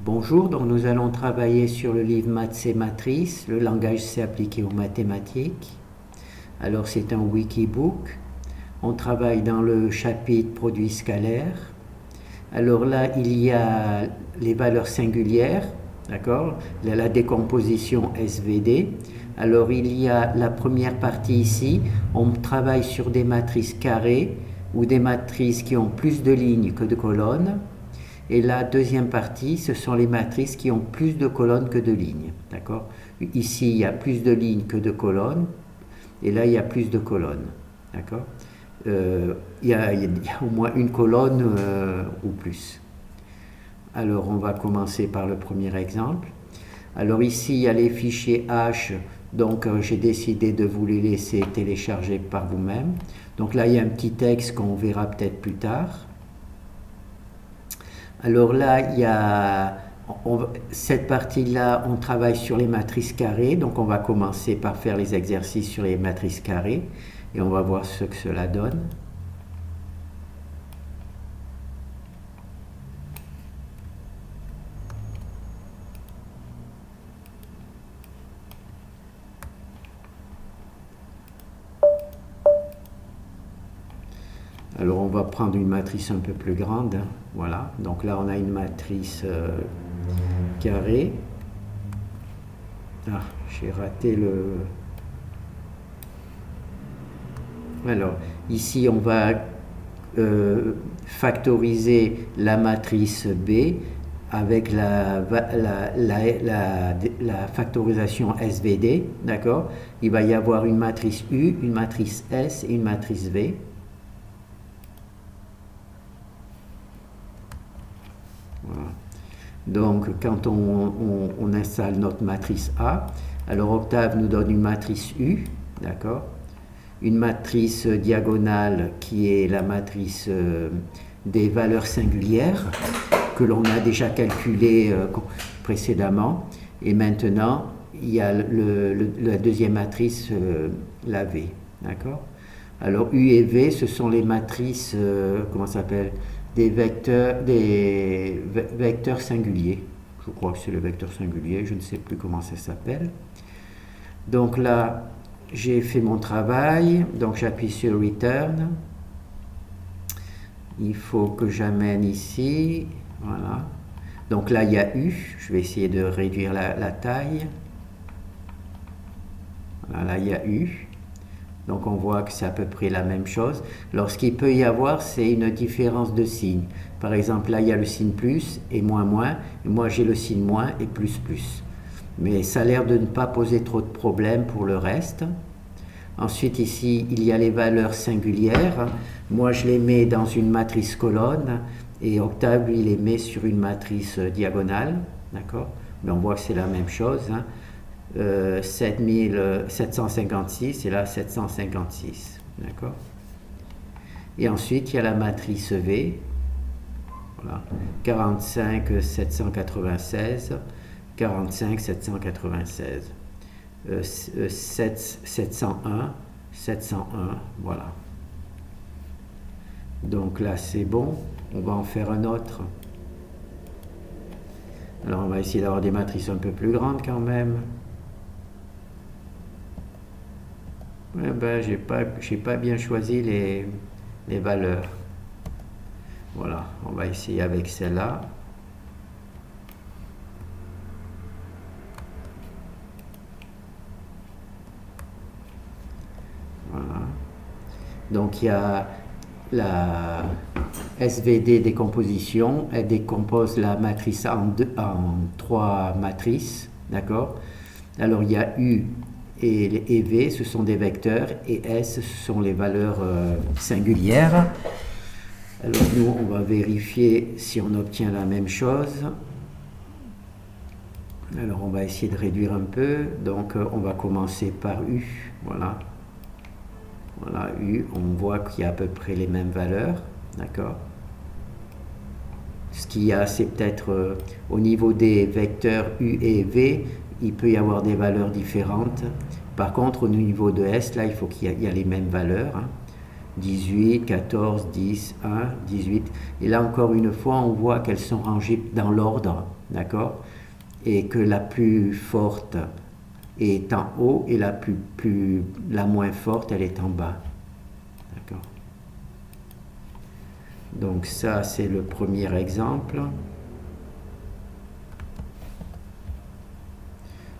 Bonjour, donc nous allons travailler sur le livre Maths et Matrices, le langage C appliqué aux mathématiques. Alors c'est un wikibook. On travaille dans le chapitre produits scalaires. Alors là, il y a les valeurs singulières, d'accord? La décomposition SVD. Alors il y a la première partie ici, on travaille sur des matrices carrées ou des matrices qui ont plus de lignes que de colonnes. Et la deuxième partie, ce sont les matrices qui ont plus de colonnes que de lignes. D'accord? Ici, il y a plus de lignes que de colonnes. Et là, il y a plus de colonnes. D'accord? Il y a au moins une colonne ou plus. Alors, on va commencer par le premier exemple. Alors ici, il y a les fichiers H. Donc, j'ai décidé de vous les laisser télécharger par vous-même. Donc là, il y a un petit texte qu'on verra peut-être plus tard. Alors là, il y a cette partie-là, on travaille sur les matrices carrées. Donc on va commencer par faire les exercices sur les matrices carrées et on va voir ce que cela donne. Alors on va prendre une matrice un peu plus grande. Voilà, donc là on a une matrice carrée. Ah, j'ai raté le... Alors ici on va factoriser la matrice B avec la factorisation SVD, d'accord? Il va y avoir une matrice U, une matrice S et une matrice V. Voilà. Donc, quand on installe notre matrice A, alors Octave nous donne une matrice U, d'accord? Une matrice diagonale qui est la matrice des valeurs singulières que l'on a déjà calculée précédemment. Et maintenant, il y a la deuxième matrice, la V, d'accord? Alors, U et V, ce sont les matrices, comment ça s'appelle? Des vecteurs singuliers. Je crois que c'est le vecteur singulier, je ne sais plus comment ça s'appelle. Donc là, j'ai fait mon travail, donc j'appuie sur Return. Il faut que j'amène ici, voilà. Donc là, il y a U, je vais essayer de réduire la taille. Voilà, là, il y a U. Donc on voit que c'est à peu près la même chose. Alors ce qu'il peut y avoir, c'est une différence de signe. Par exemple, là, il y a le signe plus et moins moins. Et moi, j'ai le signe moins et plus plus. Mais ça a l'air de ne pas poser trop de problèmes pour le reste. Ensuite, ici, il y a les valeurs singulières. Moi, je les mets dans une matrice colonne. Et Octave, lui, il les met sur une matrice diagonale. D'accord? Mais on voit que c'est la même chose. 756 et là 756, d'accord? Et ensuite il y a la matrice V, voilà, 45 796, 45 796, 701, 701, voilà. Donc là c'est bon, on va en faire un autre. Alors on va essayer d'avoir des matrices un peu plus grandes quand même. Eh ben, j'ai pas bien choisi les valeurs. Voilà, on va essayer avec celle-là. Voilà. Donc il y a la SVD décomposition. Elle décompose la matrice en trois matrices, d'accord? Alors il y a U et V, ce sont des vecteurs, et S, ce sont les valeurs singulières. Alors nous, on va vérifier si on obtient la même chose. Alors on va essayer de réduire un peu. Donc on va commencer par U. Voilà. Voilà, U, on voit qu'il y a à peu près les mêmes valeurs. D'accord? Ce qu'il y a, c'est peut-être au niveau des vecteurs U et V, il peut y avoir des valeurs différentes. Par contre, au niveau de S, là, il faut qu'il y ait les mêmes valeurs. 18, 14, 10, 1, 18. Et là, encore une fois, on voit qu'elles sont rangées dans l'ordre d'accord, et que la plus forte est en haut et la moins forte, elle est en bas. D'accord. Donc ça, c'est le premier exemple.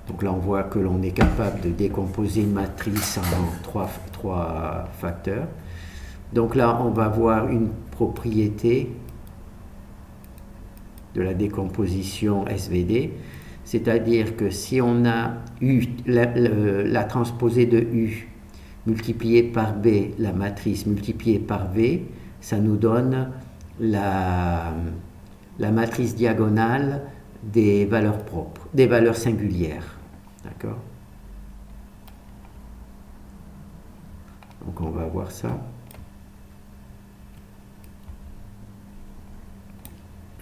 Donc là, on voit que l'on est capable de décomposer une matrice en trois facteurs. Donc là, on va voir une propriété de la décomposition SVD, c'est-à-dire que si on a U, la transposée de U multipliée par B, la matrice multipliée par V, ça nous donne la matrice diagonale des valeurs propres, des valeurs singulières. D'accord? Donc on va voir ça.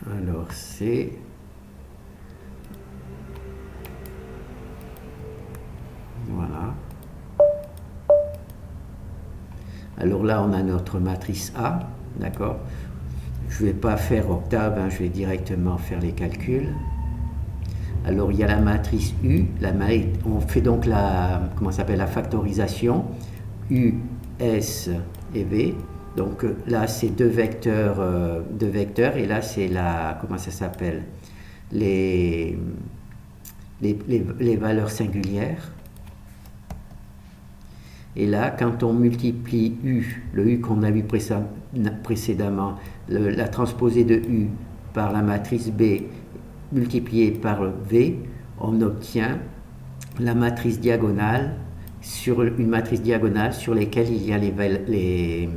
Alors c'est voilà. Alors là on a notre matrice A, d'accord. Je ne vais pas faire octave, hein, je vais directement faire les calculs. Alors il y a la matrice U, on fait donc la factorisation U, S et V. Donc là c'est deux vecteurs, et là c'est les valeurs singulières. Et là, quand on multiplie U, le U qu'on a vu précédemment, la transposée de U par la matrice B multipliée par V, on obtient la matrice diagonale une matrice diagonale sur laquelle il y a les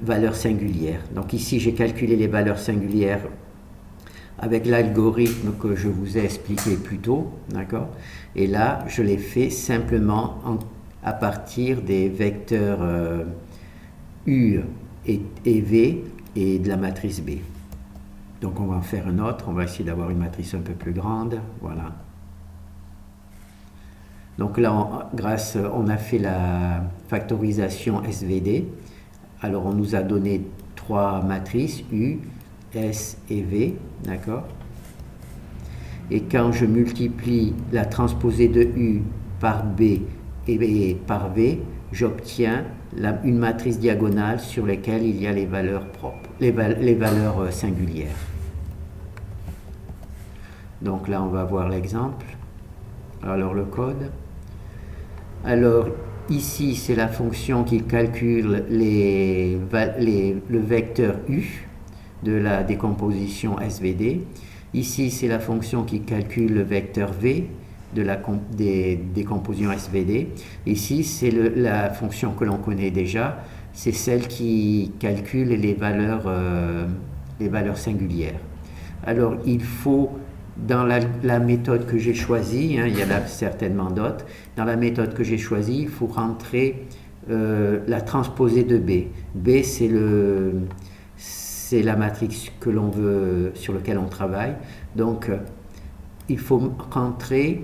valeurs singulières. Donc ici, j'ai calculé les valeurs singulières avec l'algorithme que je vous ai expliqué plus tôt, d'accord. Et là, je l'ai fait simplement à partir des vecteurs U et V et de la matrice B. Donc on va en faire un autre, on va essayer d'avoir une matrice un peu plus grande, voilà. Donc là, on a fait la factorisation SVD. Alors on nous a donné trois matrices, U, S et V, d'accord. Et quand je multiplie la transposée de U par B et par V, j'obtiens une matrice diagonale sur laquelle il y a les valeurs propres, les valeurs singulières. Donc là, on va voir l'exemple. Alors le code. Alors ici, c'est la fonction qui calcule le vecteur U de la décomposition SVD. Ici, c'est la fonction qui calcule le vecteur V de des décompositions SVD. Ici, c'est la fonction que l'on connaît déjà, c'est celle qui calcule les valeurs singulières. Alors, il faut, dans la méthode que j'ai choisie, hein, il y en a certainement d'autres, dans la méthode que j'ai choisie, il faut rentrer la transposée de B. B, c'est la matrice que l'on veut, sur laquelle on travaille. Donc, il faut rentrer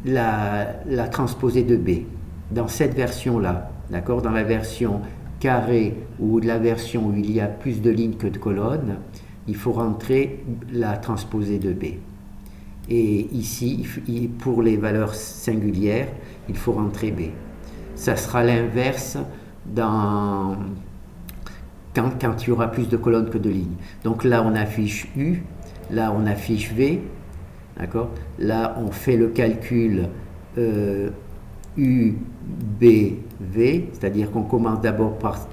la transposée de B dans cette version-là, d'accord, dans la version carré ou de la version où il y a plus de lignes que de colonnes, il faut rentrer la transposée de B. Et ici, pour les valeurs singulières, il faut rentrer B. Ça sera l'inverse quand il y aura plus de colonnes que de lignes. Donc là, on affiche U, là, on affiche V, d'accord. Là, on fait le calcul U, B, V, c'est-à-dire qu'on commence d'abord par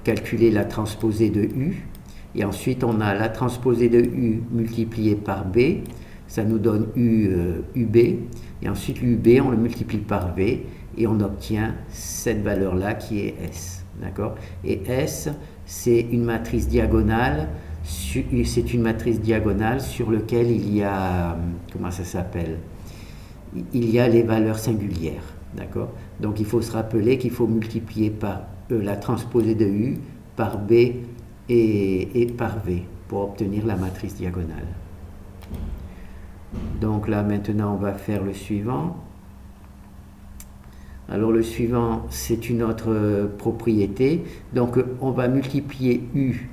calculer la transposée de U, et ensuite on a la transposée de U multipliée par B, ça nous donne UB, et ensuite l'UB, on le multiplie par V, et on obtient cette valeur-là qui est S, d'accord. Et S, c'est une matrice diagonale, sur laquelle il y a, il y a les valeurs singulières, d'accord. Donc il faut se rappeler qu'il faut multiplier par la transposée de U par B et par V pour obtenir la matrice diagonale. Donc là maintenant on va faire le suivant. Alors le suivant, c'est une autre propriété. Donc on va multiplier U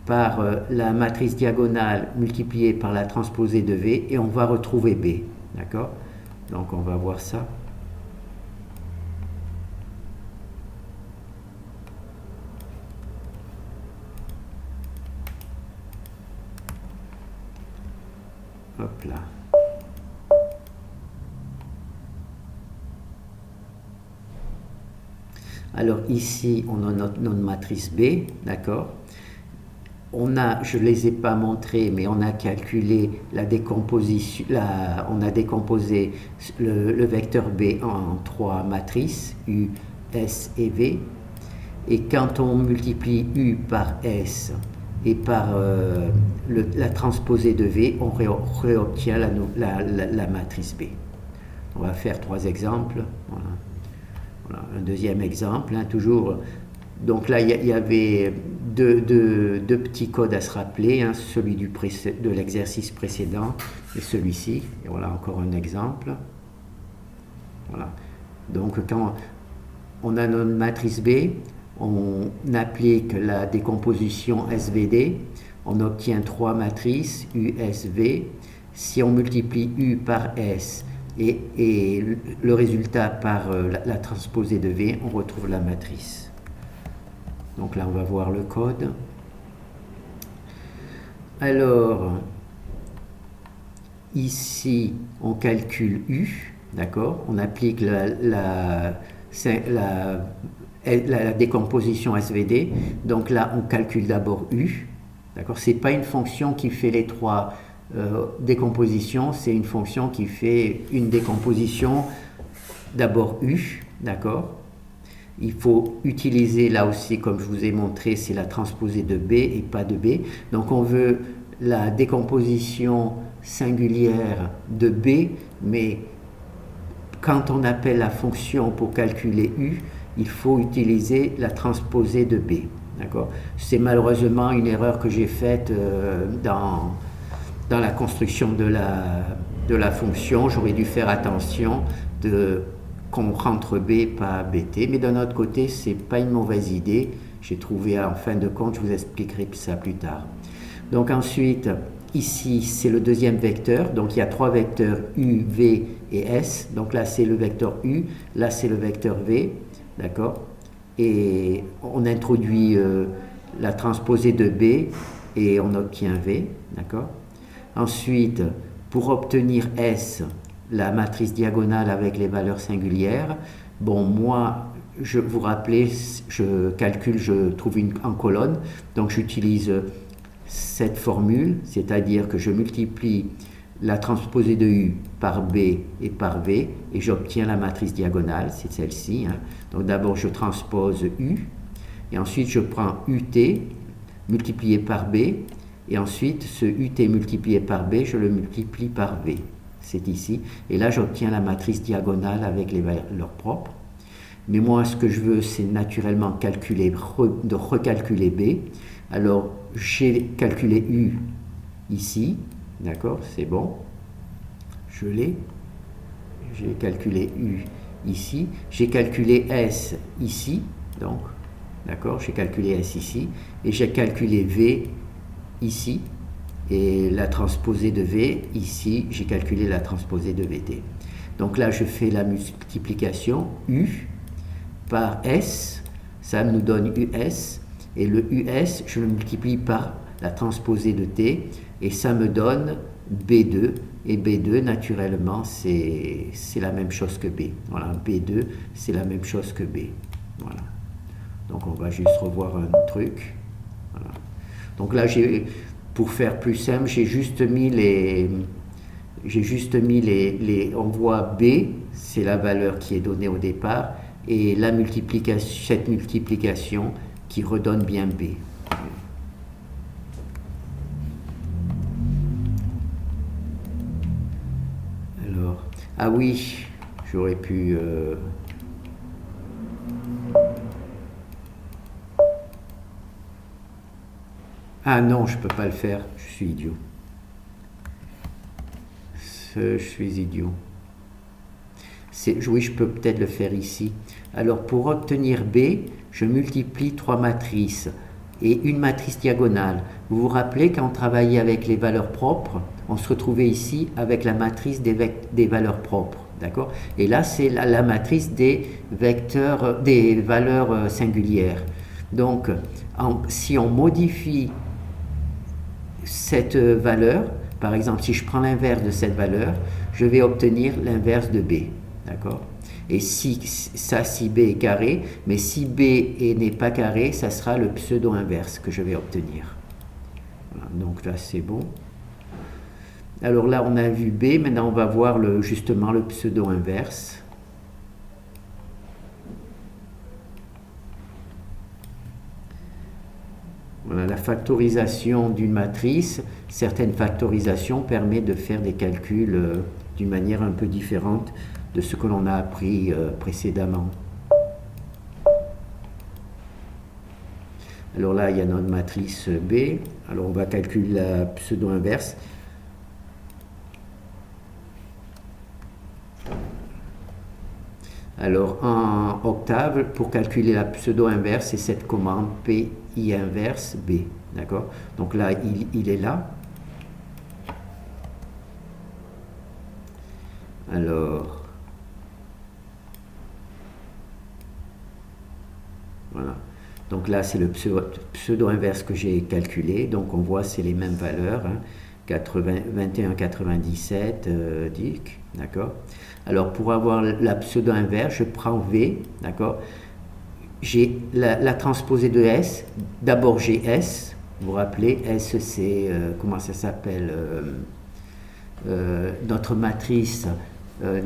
par la matrice diagonale multipliée par la transposée de V et on va retrouver B. D'accord? Donc on va voir ça. Hop là. Alors ici, on a notre matrice B, d'accord? Je ne les ai pas montrés, mais on a calculé la décomposition, on a décomposé le vecteur B en 3 matrices, U, S et V. Et quand on multiplie U par S et par la transposée de V, on réobtient la matrice B. On va faire 3 exemples. Voilà. Voilà, un deuxième exemple, hein, toujours. Donc là, il y avait deux petits codes à se rappeler, hein, celui de l'exercice précédent et celui-ci. Et voilà encore un exemple. Voilà. Donc quand on a notre matrice B, on applique la décomposition SVD, on obtient 3 matrices USV. Si on multiplie U par S et le résultat par la transposée de V, on retrouve la matrice. Donc là, on va voir le code. Alors, ici, on calcule U, d'accord? On applique la décomposition SVD. Donc là, on calcule d'abord U, d'accord? C'est pas une fonction qui fait les 3 décompositions, c'est une fonction qui fait une décomposition d'abord U, d'accord? Il faut utiliser là aussi, comme je vous ai montré, c'est la transposée de B et pas de B. Donc on veut la décomposition singulière de B, mais quand on appelle la fonction pour calculer U, il faut utiliser la transposée de B, d'accord? C'est malheureusement une erreur que j'ai faite dans la construction de la fonction. J'aurais dû faire attention qu'on rentre B, pas BT, mais d'un autre côté, c'est pas une mauvaise idée. J'ai trouvé en fin de compte, je vous expliquerai ça plus tard. Donc ensuite, ici, c'est le deuxième vecteur. Donc il y a 3 vecteurs U, V et S. Donc là, c'est le vecteur U, là, c'est le vecteur V, d'accord? Et on introduit la transposée de B et on obtient V, d'accord? Ensuite, pour obtenir S, la matrice diagonale avec les valeurs singulières, bon, moi, vous rappelez, je calcule, je trouve en colonne, donc j'utilise cette formule, c'est-à-dire que je multiplie la transposée de U par B et par V, et j'obtiens la matrice diagonale, c'est celle-ci, hein. Donc d'abord, je transpose U, et ensuite, je prends UT multiplié par B, et ensuite, ce UT multiplié par B, je le multiplie par V. C'est ici. Et là, j'obtiens la matrice diagonale avec les valeurs propres. Mais moi, ce que je veux, c'est naturellement de recalculer B. Alors, j'ai calculé U ici. D'accord? C'est bon. Je l'ai. J'ai calculé U ici. J'ai calculé S ici. Donc, d'accord? J'ai calculé S ici. Et j'ai calculé V ici, et la transposée de V, ici, j'ai calculé la transposée de VT. Donc là, je fais la multiplication U par S, ça nous donne US, et le US, je le multiplie par la transposée de T, et ça me donne B2, et B2, naturellement, c'est la même chose que B. Voilà, B2, c'est la même chose que B. Voilà. Donc on va juste revoir un truc. Voilà. Donc là, pour faire plus simple, j'ai juste mis on voit B, c'est la valeur qui est donnée au départ, et cette multiplication qui redonne bien B. Alors, ah oui, j'aurais pu... Ah non, je ne peux pas le faire, je suis idiot. Je suis idiot. Oui, je peux peut-être le faire ici. Alors, pour obtenir B, je multiplie 3 matrices. et une matrice diagonale. Vous vous rappelez, quand on travaillait avec les valeurs propres, on se retrouvait ici avec la matrice des valeurs propres. D'accord? Et là, c'est la matrice des vecteurs, des valeurs singulières. Donc, si on modifie cette valeur, par exemple, si je prends l'inverse de cette valeur, je vais obtenir l'inverse de B. D'accord? Et si B est carré, mais si B n'est pas carré, ça sera le pseudo-inverse que je vais obtenir. Voilà, donc là, c'est bon. Alors là, on a vu B, maintenant on va voir justement le pseudo-inverse. Voilà, la factorisation d'une matrice, certaines factorisations permettent de faire des calculs d'une manière un peu différente de ce que l'on a appris précédemment. Alors là, il y a notre matrice B. Alors on va calculer la pseudo-inverse. Alors en octave, pour calculer la pseudo-inverse, c'est cette commande PI inverse B. D'accord? Donc là, il est là. Alors, voilà. Donc là, c'est le pseudo-inverse que j'ai calculé. Donc on voit, c'est les mêmes valeurs. Hein. 21,97, DIC. D'accord? Alors pour avoir la pseudo-inverse, je prends V. D'accord? J'ai la transposée de S. D'abord j'ai S. Vous vous rappelez, S c'est, comment ça s'appelle, notre matrice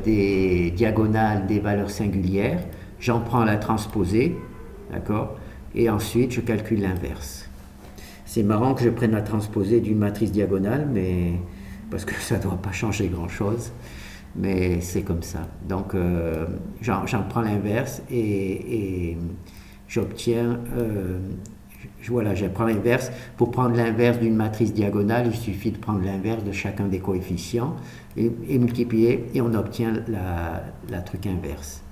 des diagonales des valeurs singulières. J'en prends la transposée. D'accord? Et ensuite je calcule l'inverse. C'est marrant que je prenne la transposée d'une matrice diagonale, mais parce que ça ne doit pas changer grand-chose, mais c'est comme ça. Donc j'en prends l'inverse et j'obtiens, voilà, je prends l'inverse. Pour prendre l'inverse d'une matrice diagonale, il suffit de prendre l'inverse de chacun des coefficients et multiplier, et on obtient la truc inverse.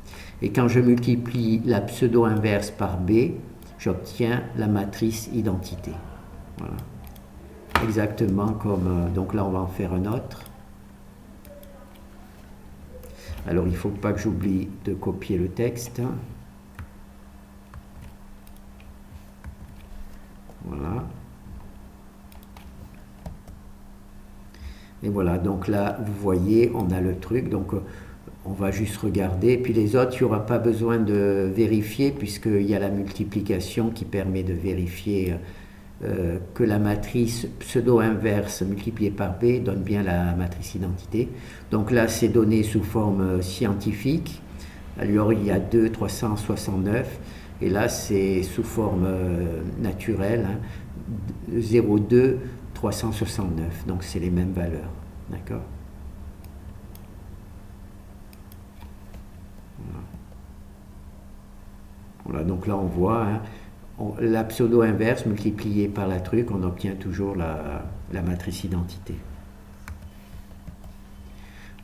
Et quand je multiplie la pseudo-inverse par B, j'obtiens la matrice identité. Voilà. Exactement comme... donc là, on va en faire un autre. Alors, il ne faut pas que j'oublie de copier le texte. Voilà. Et voilà, donc là, vous voyez, on a le truc. Donc, on va juste regarder. Puis les autres, il n'y aura pas besoin de vérifier, puisqu'il y a la multiplication qui permet de vérifier que la matrice pseudo-inverse multipliée par B donne bien la matrice identité. Donc là, c'est donné sous forme scientifique. Alors, il y a 2, 369. Et là, c'est sous forme naturelle, hein, 0,2, 369. Donc, c'est les mêmes valeurs. D'accord? Voilà, donc là, on voit... Hein, la pseudo-inverse multipliée par la truc, on obtient toujours la matrice identité.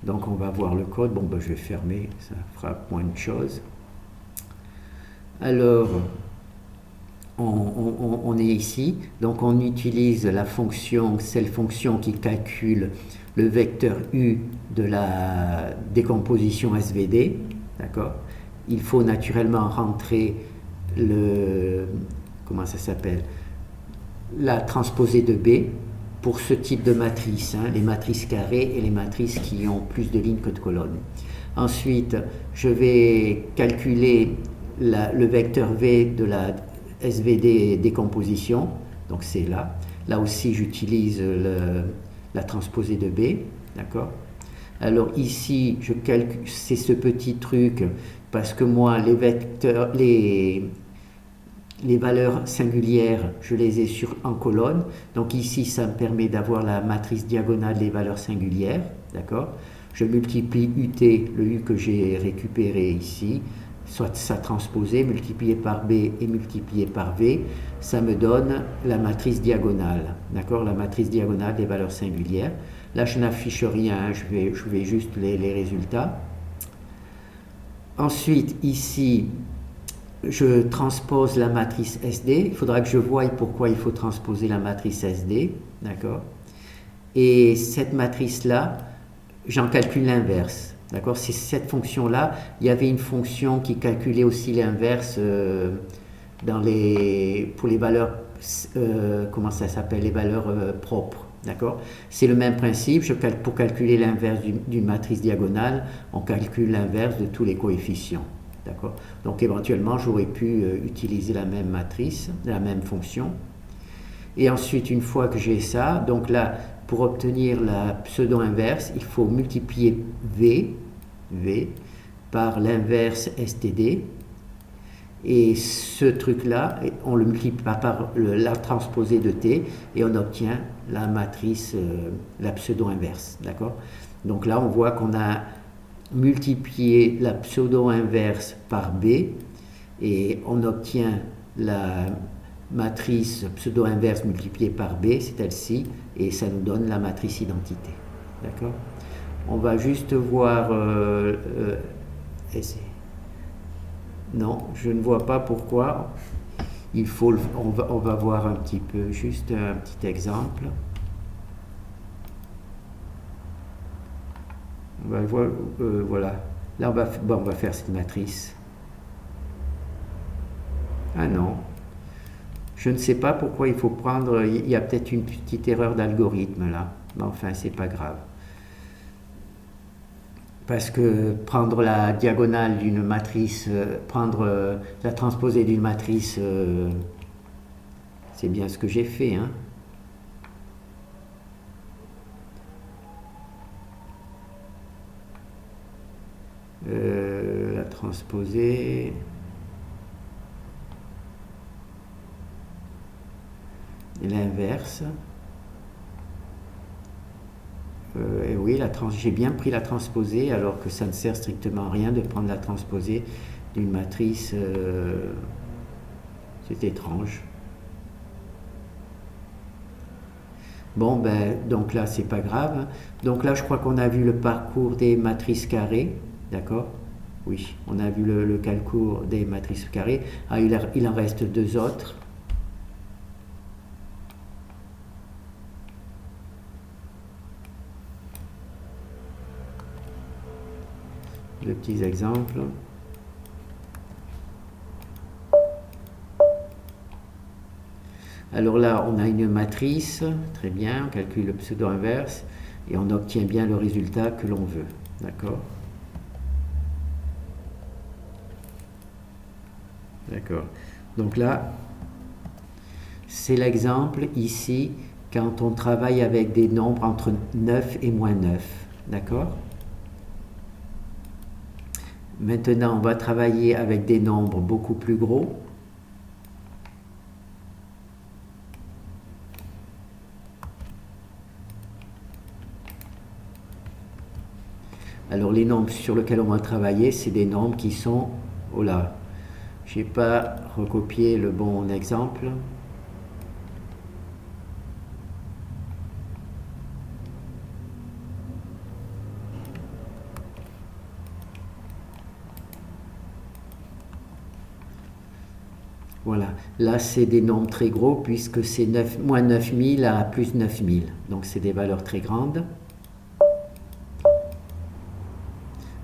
Donc on va voir le code. Bon, ben, je vais fermer, ça fera moins de choses. Alors, on est ici. Donc on utilise la fonction, cette fonction qui calcule le vecteur U de la décomposition SVD. D'accord? Il faut naturellement rentrer comment ça s'appelle, la transposée de B pour ce type de matrice, hein, les matrices carrées et les matrices qui ont plus de lignes que de colonnes. Ensuite, je vais calculer le vecteur V de la SVD décomposition, donc c'est là. Là aussi, j'utilise la transposée de B, d'accord? Alors ici, je calcule, c'est ce petit truc, parce que moi, les vecteurs, les valeurs singulières, je les ai en colonne. Donc ici, ça me permet d'avoir la matrice diagonale des valeurs singulières. D'accord? Je multiplie UT, le U que j'ai récupéré ici, soit sa transposée, multiplié par B et multiplié par V. Ça me donne la matrice diagonale. D'accord? La matrice diagonale des valeurs singulières. Là, je n'affiche rien, hein, je vais juste les résultats. Ensuite, ici, je transpose la matrice SD. Il faudra que je voie pourquoi il faut transposer la matrice SD, d'accord? Et cette matrice-là, j'en calcule l'inverse, d'accord? C'est cette fonction-là. Il y avait une fonction qui calculait aussi l'inverse pour les valeurs, comment ça s'appelle, les valeurs propres, d'accord? C'est le même principe. Pour calculer l'inverse d'une matrice diagonale, on calcule l'inverse de tous les coefficients. D'accord. Donc éventuellement, j'aurais pu utiliser la même matrice, la même fonction. Et ensuite, une fois que j'ai ça, donc là, pour obtenir la pseudo-inverse, il faut multiplier V par l'inverse STD. Et ce truc-là, on le multiplie par la transposée de T et on obtient la matrice, la pseudo-inverse. D'accord. Donc là, on voit qu'on a multiplier la pseudo-inverse par B et on obtient la matrice pseudo-inverse multipliée par B, c'est celle-ci, et ça nous donne la matrice identité. D'accord? On va juste voir... non, je ne vois pas pourquoi. On va voir un petit peu, juste un petit exemple. Voilà. Là, on va faire cette matrice. Ah non. Je ne sais pas pourquoi il faut prendre... Il y a peut-être une petite erreur d'algorithme là. Mais enfin, c'est pas grave. Parce que prendre la diagonale d'une matrice, prendre la transposée d'une matrice, c'est bien ce que j'ai fait, hein. La transposer, l'inverse, et oui, j'ai bien pris la transposée alors que ça ne sert strictement à rien de prendre la transposée d'une matrice, c'est étrange. Bon, ben, donc là, c'est pas grave. Donc là, je crois qu'on a vu le parcours des matrices carrées. D'accord? Oui, on a vu le calcul des matrices carrées. Ah, il en reste deux autres. Deux petits exemples. Alors là, on a une matrice, très bien, on calcule le pseudo-inverse et on obtient bien le résultat que l'on veut. D'accord? D'accord. Donc là, c'est l'exemple ici quand on travaille avec des nombres entre 9 et moins 9. D'accord? Maintenant, on va travailler avec des nombres beaucoup plus gros. Alors les nombres sur lesquels on va travailler, c'est des nombres qui sont... Oh là, je n'ai pas recopié le bon exemple. Voilà, là c'est des nombres très gros puisque c'est moins 9000 à plus 9000. Donc c'est des valeurs très grandes.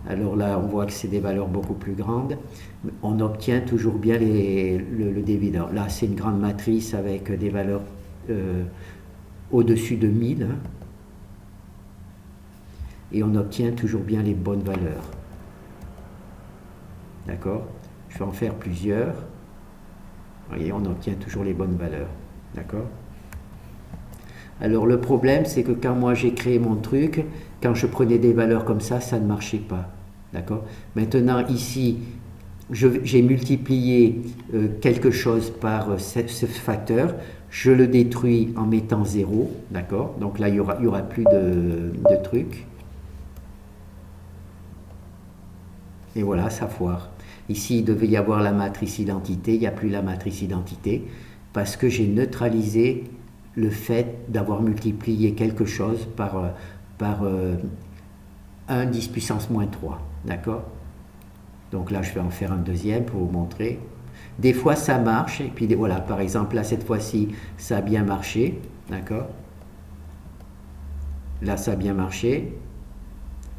Alors là, on voit que c'est des valeurs beaucoup plus grandes. On obtient toujours bien le dividende. Là, c'est une grande matrice avec des valeurs au-dessus de 1000. Hein. Et on obtient toujours bien les bonnes valeurs. D'accord? Je vais en faire plusieurs. Vous voyez, on obtient toujours les bonnes valeurs. D'accord? Alors le problème, c'est que quand moi j'ai créé mon truc, quand je prenais des valeurs comme ça ne marchait pas. D'accord? Maintenant, ici, j'ai multiplié quelque chose par ce facteur. Je le détruis en mettant 0. D'accord? Donc là, il y aura plus de trucs. Et voilà, ça foire. Ici, il devait y avoir la matrice identité. Il n'y a plus la matrice identité parce que j'ai neutralisé le fait d'avoir multiplié quelque chose par 1 10 puissance moins 3. D'accord? Donc là, je vais en faire un deuxième pour vous montrer. Des fois ça marche, et puis voilà, par exemple là cette fois-ci ça a bien marché, d'accord? Là ça a bien marché,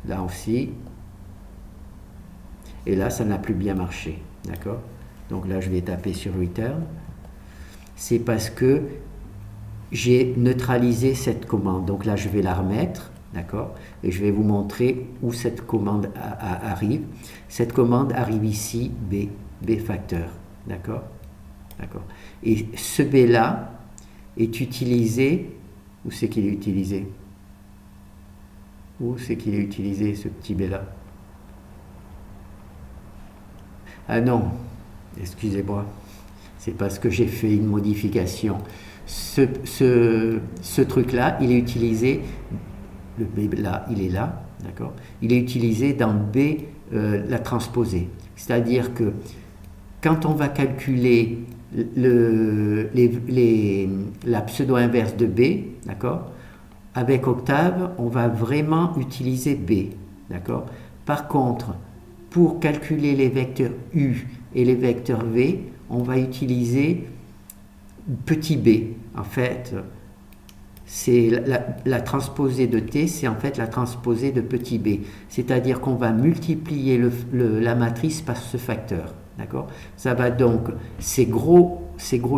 là aussi, et là ça n'a plus bien marché, d'accord? Donc là je vais taper sur Return, c'est parce que j'ai neutralisé cette commande, donc là je vais la remettre, d'accord? Et je vais vous montrer où cette commande arrive. Cette commande arrive ici, B facteur, d'accord? D'accord. Et ce B là est utilisé, où c'est qu'il est utilisé? Où c'est qu'il est utilisé ce petit B là? Ah non, excusez-moi, c'est parce que j'ai fait une modification. Ce truc-là, il est utilisé, le B là, il est là, d'accord? Il est utilisé dans B, la transposée. C'est-à-dire que quand on va calculer la pseudo-inverse de B, d'accord? Avec Octave, on va vraiment utiliser B, d'accord? Par contre, pour calculer les vecteurs U et les vecteurs V, on va utiliser petit b. En fait, c'est la transposée de t, c'est en fait la transposée de petit b. C'est-à-dire qu'on va multiplier la matrice par ce facteur. D'accord? Ça va donc, ces gros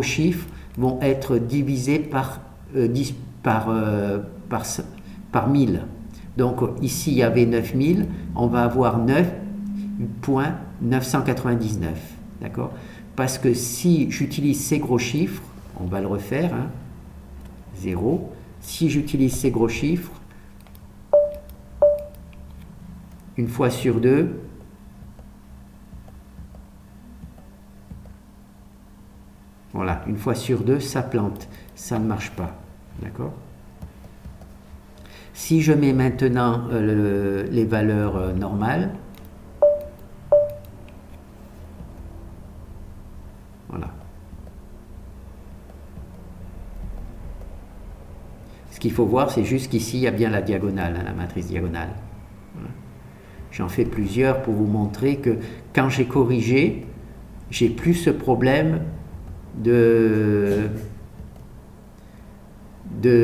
chiffres vont être divisés par 1000. Donc ici il y avait 9000, on va avoir 9.999. D'accord? Parce que si j'utilise ces gros chiffres, on va le refaire, hein, 0. Si j'utilise ces gros chiffres, une fois sur deux, voilà, une fois sur deux, ça plante, ça ne marche pas, d'accord? Si je mets maintenant les valeurs normales, voilà. Ce qu'il faut voir, c'est juste qu'ici, il y a bien la diagonale, hein, la matrice diagonale. Voilà. J'en fais plusieurs pour vous montrer que quand j'ai corrigé, j'ai plus ce problème de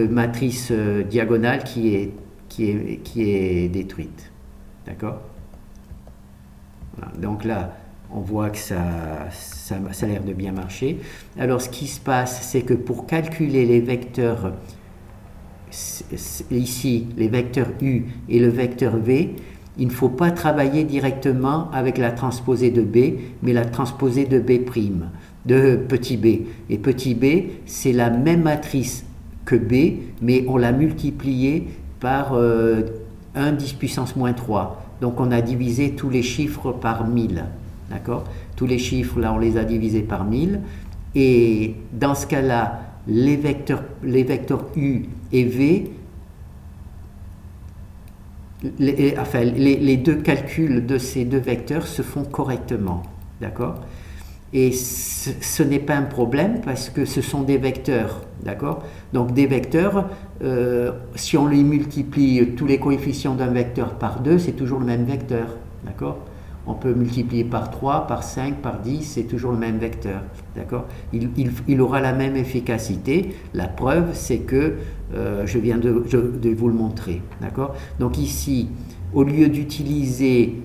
matrice diagonale qui est détruite. D'accord? Voilà. Donc là, on voit que ça a l'air de bien marcher. Alors, ce qui se passe, c'est que pour calculer les vecteurs, ici, les vecteurs U et le vecteur V, il ne faut pas travailler directement avec la transposée de B, mais la transposée de B', de petit b. Et petit b, c'est la même matrice que B, mais on l'a multipliée par 1 10 puissance moins 3. Donc on a divisé tous les chiffres par 1000. D'accord? Tous les chiffres, là, on les a divisés par 1000. Et dans ce cas-là, les vecteurs U et V, les deux calculs de ces deux vecteurs se font correctement. D'accord? Et ce n'est pas un problème parce que ce sont des vecteurs. D'accord? Donc des vecteurs, si on les multiplie tous les coefficients d'un vecteur par 2, c'est toujours le même vecteur. D'accord? On peut multiplier par 3, par 5, par 10, c'est toujours le même vecteur. D'accord? Il aura la même efficacité. La preuve, c'est que je viens de vous le montrer. D'accord? Donc ici, au lieu d'utiliser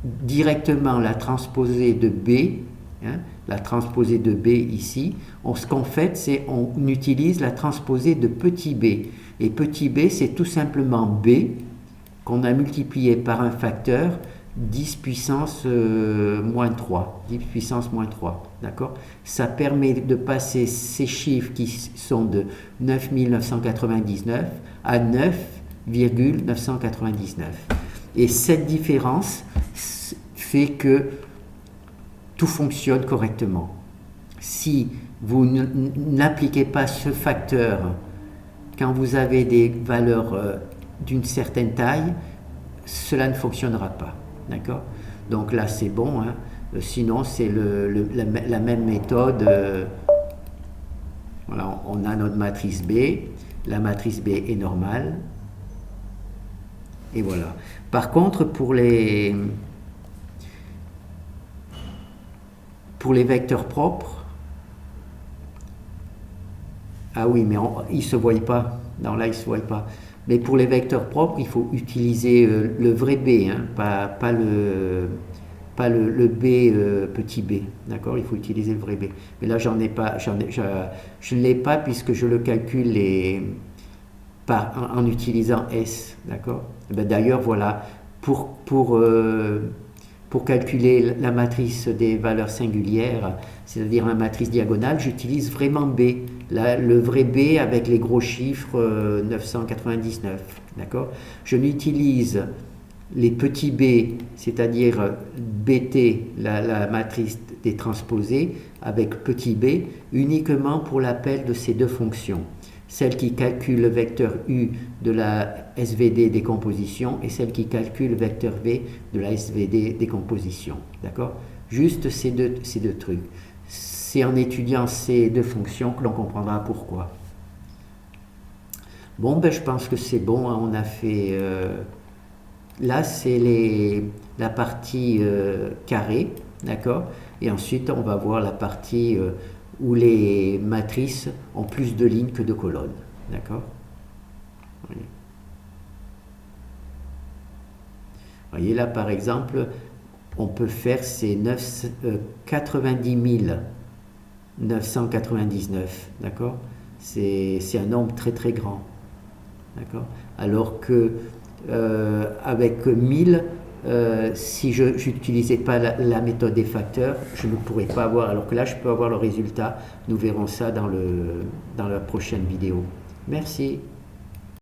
directement la transposée de B, hein, la transposée de B ici, ce qu'on fait, c'est on utilise la transposée de petit b. Et petit b, c'est tout simplement B qu'on a multiplié par un facteur 10 puissance moins 3. 10 puissance moins 3. D'accord? Ça permet de passer ces chiffres qui sont de 9999 à 9,999. Et cette différence fait que tout fonctionne correctement. Si vous n'appliquez pas ce facteur quand vous avez des valeurs d'une certaine taille, cela ne fonctionnera pas. D'accord? Donc là, c'est bon. Hein. Sinon, c'est la même méthode. Voilà, on a notre matrice B. La matrice B est normale. Et voilà. Par contre, pour pour les vecteurs propres, ah oui, mais ils ne se voient pas. Non, là, ils ne se voient pas. Mais pour les vecteurs propres, il faut utiliser le vrai B, hein, pas le B petit b, d'accord? Il faut utiliser le vrai B. Mais là, je ne l'ai pas puisque je le calcule en utilisant S, d'accord? Ben, d'ailleurs, voilà, pour calculer la matrice des valeurs singulières, c'est-à-dire la matrice diagonale, j'utilise vraiment B, le vrai B avec les gros chiffres 999, d'accord? Je n'utilise les petits b, c'est-à-dire bt, la matrice des transposés, avec petit b, uniquement pour l'appel de ces deux fonctions. Celle qui calcule le vecteur u de la SVD décomposition et celle qui calcule le vecteur v de la SVD décomposition. D'accord? Juste ces deux trucs. C'est en étudiant ces deux fonctions que l'on comprendra pourquoi. Bon, ben je pense que c'est bon, hein, on a fait... là, c'est la partie carrée, d'accord? Et ensuite, on va voir la partie où les matrices ont plus de lignes que de colonnes, d'accord? Vous voyez là, par exemple, on peut faire ces 90 999, d'accord? C'est un nombre très très grand, d'accord? Alors que avec 1000, si je n'utilisais pas la méthode des facteurs, je ne pourrais pas avoir, alors que là je peux avoir le résultat. Nous verrons ça dans la prochaine vidéo. Merci.